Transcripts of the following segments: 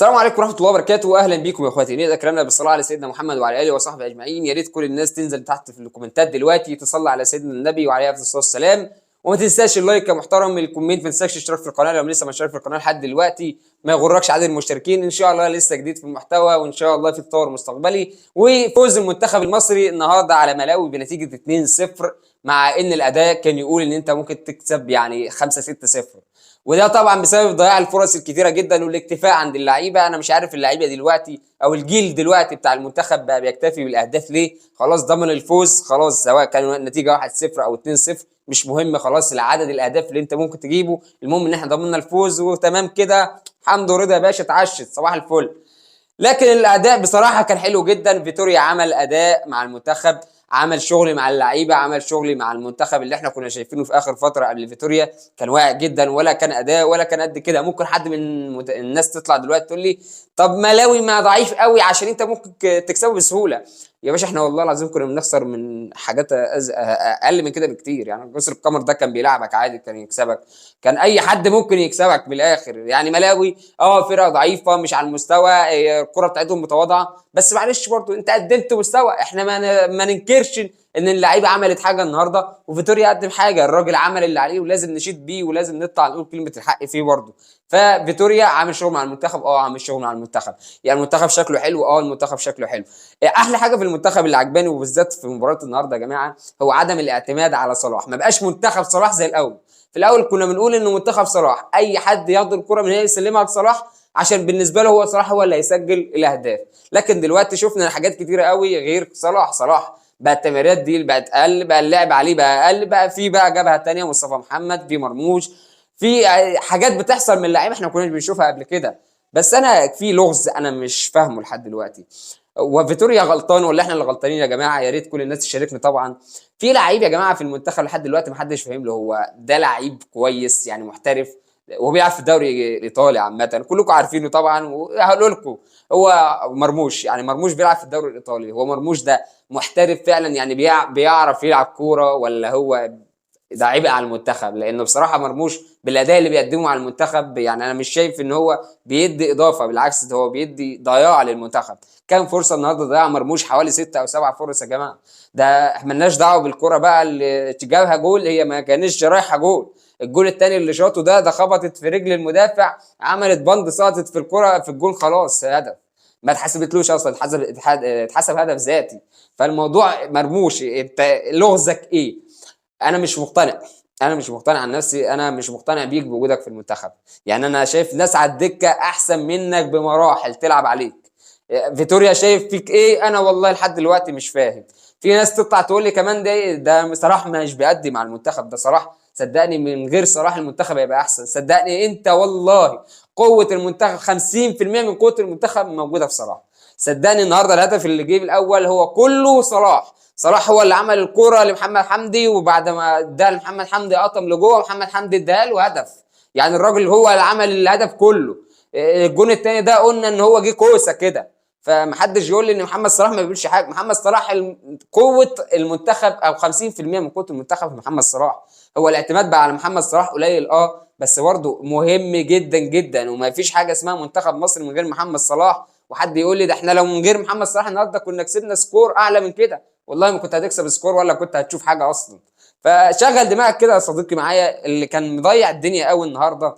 السلام عليكم ورحمه الله وبركاته، واهلا بيكم يا اخواتي. نبدا كلامنا بالصلاه على سيدنا محمد وعلى اله وصحبه اجمعين. يا ريت كل الناس تنزل تحت في الكومنتات دلوقتي تصلي على سيدنا النبي وعليه افضل الصلاه والسلام، وما تنساش اللايك يا محترم، الكومنت، ما تنساش الاشتراك في القناه لو لسه ما اشترك في القناه لحد دلوقتي. ما يغركش عدد المشتركين، ان شاء الله لسه جديد في المحتوى، وان شاء الله في تطور مستقبلي. وفوز المنتخب المصري النهارده على ملاوي بنتيجه 2-0، مع ان الاداء كان يقول ان انت ممكن تكسب يعني 5-6-0، وده طبعا بسبب ضياع الفرص الكتيره جدا والاكتفاء عند اللعيبه. انا مش عارف اللعيبه دلوقتي او الجيل دلوقتي بتاع المنتخب بقى بيكتفي بالاهداف ليه؟ خلاص ضمن الفوز، خلاص سواء كان النتيجه 1-0 او 2-0 مش مهم، خلاص العدد الاهداف اللي انت ممكن تجيبه، المهم ان احنا ضمننا الفوز وتمام كده، حمد ورضا يا باشا، اتعشت صباح الفل. لكن الاداء بصراحه كان حلو جدا. فيتوريا عمل اداء مع المنتخب، عمل شغل مع اللعيبه، عمل شغل مع المنتخب اللي احنا كنا شايفينه في اخر فتره قبل فيتوريا كان واقع جدا، ولا كان اداء ولا كان قد كده. ممكن حد من الناس تطلع دلوقتي تقول لي طب ملاوي ما ضعيف قوي عشان انت ممكن تكسبه بسهوله. يا باشا احنا والله العظيم كنا بنخسر من حاجات اقل من كده بكتير. يعني جسر القمر ده كان بيلعبك عادي، كان يكسبك، كان اي حد ممكن يكسبك من الاخر. يعني ملاوي فرقه ضعيفه مش على المستوى، الكره بتاعتهم متواضعه، بس معلش برضو انت قدمت مستوى. احنا ما ننكرش ان اللعيبه عملت حاجه النهارده، وفيتوريا قدم حاجه، الراجل عمل اللي عليه ولازم نشيد بيه ولازم نطلع نقول كلمه الحق فيه برضو. ففيتوريا عامل شغل مع المنتخب، عامل شغل مع المنتخب، يعني المنتخب شكله حلو، المنتخب شكله حلو. احلى حاجه في المنتخب اللي عجباني وبالذات في مباراه النهارده يا جماعه هو عدم الاعتماد على صلاح. ما بقاش منتخب صلاح زي الاول. في الاول كنا بنقول انه منتخب صلاح اي حد ياخد الكره من هنا يسلمها لصلاح عشان بالنسبه له هو صلاح هو اللي هيسجل الاهداف. لكن دلوقتي شفنا حاجات كتيره قوي غير صلاح بقى التمريرات دي بقت اقل، بقى اللعب عليه بقى اقل، بقى في بقى جبهه ثانيه مصطفى محمد، في مرموش، في حاجات بتحصل من اللعيبه احنا ما كناش بنشوفها قبل كده. بس انا في لغز انا مش فاهمه لحد دلوقتي، وفيتوريا غلطان ولا احنا اللي غلطانين يا جماعه؟ يا ريت كل الناس تشاركني. طبعا في لعيب يا جماعه في المنتخب لحد دلوقتي ما حدش فاهم له هو ده لعيب كويس يعني محترف، وهو بيلعب في الدوري الايطالي عامه، كلكم عارفينه طبعا، وهقول لكم هو مرموش. يعني مرموش بيلعب في الدوري الايطالي، هو مرموش ده محترف فعلا يعني بيعرف يلعب كوره ولا هو ده عبء على المنتخب؟ لانه بصراحه مرموش بالاداء اللي بيقدمه على المنتخب يعني انا مش شايف ان هو بيدي اضافه، بالعكس ده هو بيدي ضياع للمنتخب. كام فرصه النهارده ضيع مرموش؟ حوالي 6 أو 7 فرص يا جماعه. ده احنا مالناش دعوه بالكره بقى اللي جابها جول، هي ما كانتش رايحه جول. الجول الثاني اللي شاطه ده خبطت في رجل المدافع، عملت بند، سقطت في الكره في الجول، خلاص هدف، ما اتحسبتلوش اصلا، اتحسب هدف ذاتي. فالموضوع مرموش، انت لغزك ايه؟ انا مش مقتنع، انا مش مقتنع عن نفسي، انا مش مقتنع بيك بوجودك في المنتخب. يعني انا شايف ناس على الدكه احسن منك بمراحل تلعب عليك. فيتوريا شايف فيك ايه؟ انا والله لحد دلوقتي مش فاهم. في ناس تطلع تقول لي كمان ده صلاح مش بيأدي مع المنتخب. ده صلاح صدقني من غير صلاح المنتخب هيبقى احسن، صدقني انت والله. قوه المنتخب 50% من قوه المنتخب موجوده في صلاح. صدقني النهارده الهدف اللي جه الاول هو كله صلاح. صلاح هو اللي عمل الكوره لمحمد حمدي، وبعد ما اداها لمحمد حمدي قطم لجوه، محمد حمدي اداها له هدف. يعني الراجل هو اللي عمل الهدف كله. الجون الثاني ده قلنا ان هو جه كوسه كده، فمحدش يقول لي ان محمد صلاح ما بيعملش حاجه. محمد صلاح قوه المنتخب او 50% من قوه المنتخب محمد صلاح. هو الاعتماد بقى على محمد صلاح قليل بس برضه مهم جدا جدا، وما فيش حاجه اسمها منتخب مصر من غير محمد صلاح. وحد يقول لي ده احنا لو من غير محمد صلاح النهارده كنا كسبنا سكور اعلى من كده، والله ما كنت هتكسب سكور ولا كنت هتشوف حاجه اصلا. فشغل دماغك كده يا صديقي معايا. اللي كان مضيع الدنيا قوي النهارده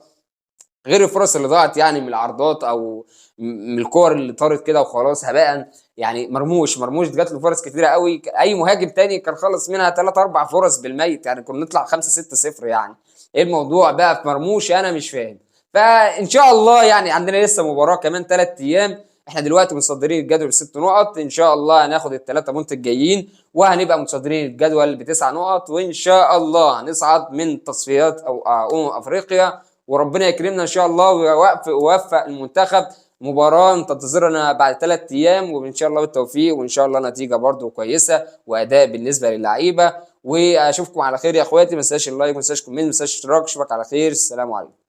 غير الفرص اللي ضاعت يعني من العرضات او من الكور اللي طارت كده وخلاص هباء، يعني مرموش جات له فرص كتيره قوي. اي مهاجم تاني كان خلص منها 3 4 فرص بالميت، يعني كنا نطلع 5-6-0. يعني ايه الموضوع بقى في مرموش؟ انا مش فاهم. فان شاء الله يعني عندنا لسه مباراه كمان 3 ايام. احنا دلوقتي متصدرين الجدول ب6 نقط، ان شاء الله هناخد ال3 بونت الجايين وهنبقى متصدرين الجدول ب9 نقط، وان شاء الله هنصعد من تصفيات او افريقيا، وربنا يكرمنا ان شاء الله ويوفق المنتخب. مباراه تنتظرنا بعد 3 ايام، وان شاء الله بالتوفيق، وان شاء الله نتيجه برده كويسه واداء بالنسبه للعيبه. واشوفكم على خير يا اخواتي. ما تنساش اللايك، ما تنساش كومنت، ما تنساش اشتراك. اشوفك على خير، السلام عليكم.